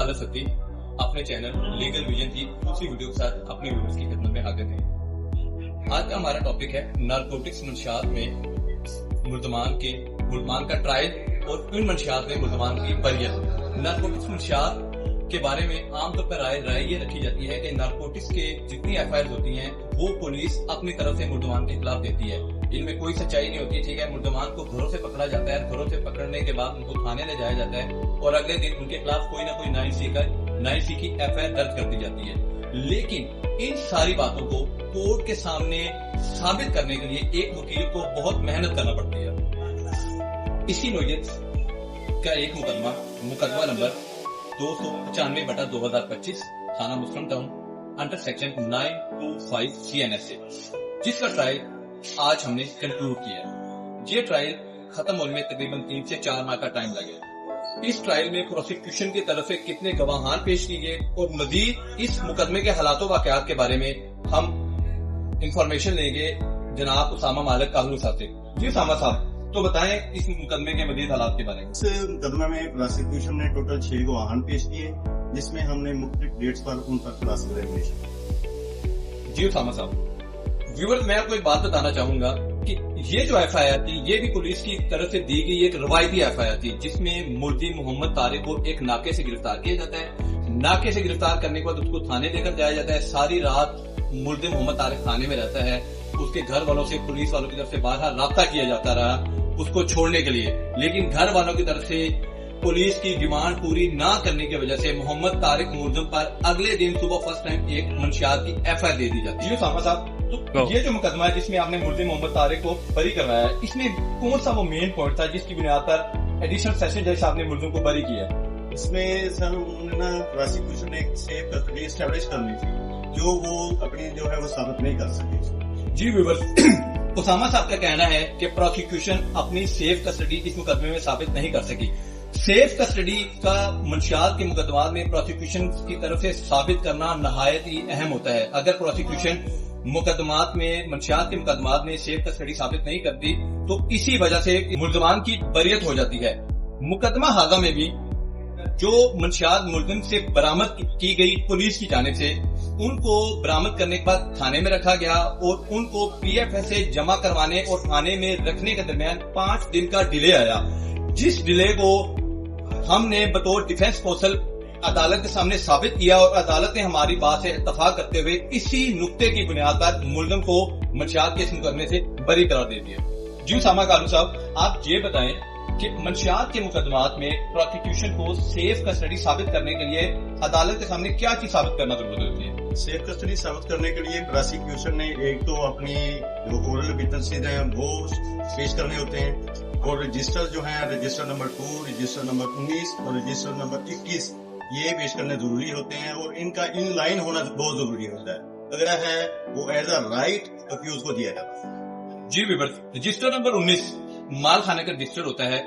सादा सत्ती अपने channel legal vision की दूसरी वीडियो के साथ अपने व्यूअर्स की खिदमत में हाजिर हैं। आज का हमारा टॉपिक है नारकोटिक्स मंशियात में मुल्ज़मान का ट्रायल और इन मंशियात में मुल्ज़मान की बरियत। नारकोटिक्स मंशियात के बारे में आमतौर पर राय ये रखी जाती है कि नारकोटिक्स के जितनी एफआईआर होती हैं वो पुलिस अपनी तरफ से मुल्ज़मान के खिलाफ देती है। इनमें कोई सच्चाई नहीं होती। ठीक है, मुल्ज़मान को घरों से पकड़ा जाता है, घरों से पकड़ने के बाद उनको थाने ले जाया जाता है और अगले दिन उनके खिलाफ कोई ना कोई 9C की एफआईआर दर्ज कर दी जाती है। लेकिन इन सारी बातों को कोर्ट के सामने साबित करने के लिए एक वकील को बहुत मेहनत करना पड़ती है। इसी नोयत का एक मुकदमा नंबर 295/2025 थाना मुस्लिम टाउन अंडर सेक्शन 925 CNS से, जिसका ट्रायल आज हमने कंक्लूड किया। ये ट्रायल खत्म होने में तकरीबन 3 से 4 माह का टाइम लगे। इस ट्रायल में प्रोसिक्यूशन की तरफ से कितने गवाहान पेश किए गए और मजीद इस मुकदमे के हालातों वाकयात के बारे में हम इंफॉर्मेशन लेंगे जनाब उसामा मालिक कानूनी साहब से। जी उसामा साहब, तो बताएं इस मुकदमे के मजीद हालात के बारे में। इस मुकदमे में प्रोसिक्यूशन ने टोटल 6 गवाहान पेश किए, जिसमें हमने मुख्तलिफ डेट्स पर उन पर खुलासा पेश किया। जी उसामा साहब, व्यूअर्स मैं आपको एक बात बताना चाहूंगा कि ये जो एफआईआर थी ये भी पुलिस की तरफ से दी गई एक रवायती एफआईआर थी, जिसमें मुलजिम मोहम्मद तारिक को एक नाके से गिरफ्तार किया जाता है। नाके से गिरफ्तार करने के बाद उसको थाने लेकर जाया जाता है। सारी रात मुलजिम मोहम्मद तारिक थाने में रहता है। उसके घर वालों से पुलिस वालों की तरफ से बारहा राब्ता किया जाता रहा उसको छोड़ने के लिए, लेकिन घर वालों की तरफ से पुलिस की डिमांड पूरी ना करने की वजह से मोहम्मद तारिक मुलजिम पर अगले दिन सुबह फर्स्ट टाइम एक मंशियात की एफआईआर दे दी जाती है। उसामा साहब, तो ये जो मुकदमा है जिसमें आपने मुलजिम मोहम्मद तारिक को बरी करवाया है, इसमें कौन सा वो मेन पॉइंट था जिसकी बुनियाद पर एडिशनल सेशन जज साहब ने मुलजिम को बरी किया? इसमें सर उन्होंने प्रोसिक्यूशन ने एक सेफ कस्टडी एस्टैब्लिश करनी थी जो वो अपनी जो है वो साबित नहीं कर सके। जी व्यूअर्स, उसामा साहब का कहना है कि प्रोसिक्यूशन अपनी सेफ कस्टडी इस मुकदमे में साबित नहीं कर सकी। सेफ कस्टडी का मंशियात के मुकदमा में प्रोसिक्यूशन की तरफ से साबित करना नहायत ही अहम होता है। अगर प्रोसिक्यूशन मुकदमात में मंशियात के मुकदमात में सेफ कस्टडी साबित नहीं करती तो इसी वजह से मुल्ज़मान की बरियत हो जाती है। मुकदमा हाजा में भी जो मंशियात मुलजिम से बरामद की गई पुलिस की जानिब से, उनको बरामद करने के बाद थाने में रखा गया और उनको PFS से जमा करवाने और थाने में रखने के दरमियान 5 दिन का डिले आया, जिस डिले को हमने बतौर डिफेंस कौंसल अदालत के सामने साबित किया और अदालत ने हमारी बात से इत्तफाक करते हुए इसी नुक्ते की बुनियाद पर मुलजिम को मंशियात के इस मुकदमे से बरी करार दे दिया। जी उसामा कानूनी साहब, आप ये बताएं कि मंशियात के मुकदमात में प्रोसिक्यूशन को सेफ कस्टडी साबित करने के लिए अदालत के सामने क्या चीज साबित करना जरूरत होती है? सेफ कस्टडी साबित करने के लिए प्रोसिक्यूशन ने एक तो अपनी जो ओरल विटनेसेस हैं वो पेश करने होते हैं और रजिस्टर जो है रजिस्टर नंबर 2, रजिस्टर नंबर 19 और रजिस्टर नंबर 21 ये पेश करने जरूरी होते हैं और इनका इन लाइन होना बहुत जरूरी होता है। अगर है वो एज अ राइट अक्यूज को दिया जाता है। जी व्यूअर्स, रजिस्टर नंबर 19 माल खाने का रजिस्टर होता है।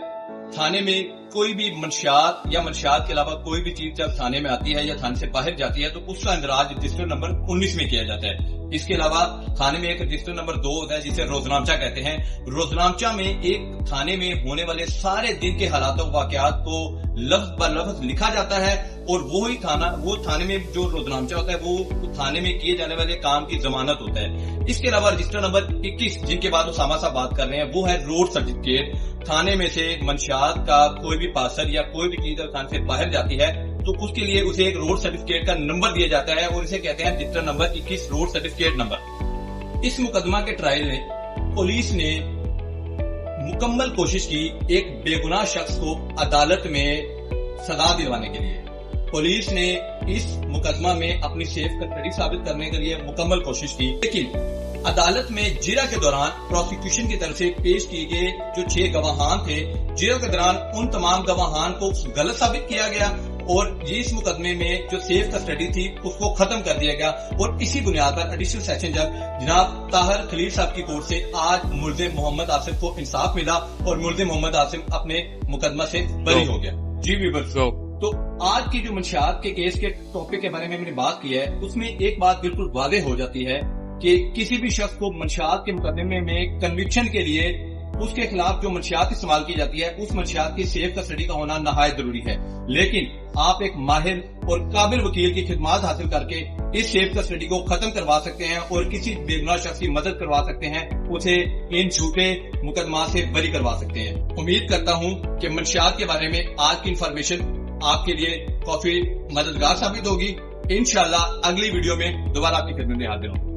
थाने में कोई भी मंशियात या मंशियात के अलावा कोई भी चीज जब थाने में आती है या थाने से बाहर जाती है तो उसका इंदराज रजिस्टर नंबर 19 में किया जाता है। इसके अलावा थाने में एक रजिस्टर नंबर 2 होता है जिसे रोजनामचा कहते हैं। रोजनामचा में एक थाने में होने वाले सारे दिन के हालातों वाकयात को लफ्ज ब लफ्ज लिखा जाता है और वो थाने में जो रोजनामचा होता है वो थाने में किए जाने वाले काम की जमानत होता है। इसके अलावा रजिस्टर नंबर 21 जिनके बाद उसामा साहब बात कर रहे हैं वो है रोड सर्टिफिकेट। थाने में से मंशियात का कोई भी पार्सल या कोई भी चीज थाने से बाहर जाती है तो उसके लिए उसे एक रोड सर्टिफिकेट का नंबर दिया जाता है और इसे कहते हैं register number 21 road certificate number. इस मुकदमा के ट्रायल में पुलिस ने मुकम्मल कोशिश की एक बेगुनाह शख्स को अदालत में सजा दिलवाने के लिए। पुलिस ने इस मुकदमा में अपनी सेफ कस्टडी साबित करने के लिए मुकम्मल कोशिश की, लेकिन अदालत में जिरा के दौरान प्रोसिक्यूशन की तरफ से पेश किए गए जो 6 गवाहान थे, जिरा के दौरान उन तमाम गवाहान को गलत साबित किया गया और ये इस मुकदमे में जो सेफ कस्टडी थी उसको खत्म कर दिया गया और इसी बुनियाद पर एडिशनल सेशन जज जनाब ताहिर खलील साहब की कोर्ट से आज मुलजिम मोहम्मद आसिफ को इंसाफ मिला और मुलजिम मोहम्मद आसिफ अपने मुकदमा से बरी हो गया। जी व्यूअर्स, तो आज की जो मंशियात के केस के टॉपिक के बारे में मैंने बात की है उसमें एक बात बिल्कुल वाज़ेह हो जाती है कि किसी भी शख्स को मंशियात के मुकदमे में कन्विक्शन के लिए اس کے خلاف جو منشیات استعمال کی جاتی ہے اس منشیات کی سیف کسٹڈی کا ہونا نہایت ضروری ہے. لیکن آپ ایک ماہر اور قابل وکیل کی خدمات حاصل کر کے اس سیف کسٹڈی کو ختم کروا سکتے ہیں اور کسی بے گناہ شخص کی مدد کروا سکتے ہیں, اسے ان جھوٹے مقدمات سے بری کروا سکتے ہیں. امید کرتا ہوں کہ منشیات کے بارے میں آج کی انفارمیشن آپ کے لیے کافی مددگار ثابت ہوگی. انشاءاللہ اگلی ویڈیو میں دوبارہ آپ کی خدمت میں حاضر ہوں.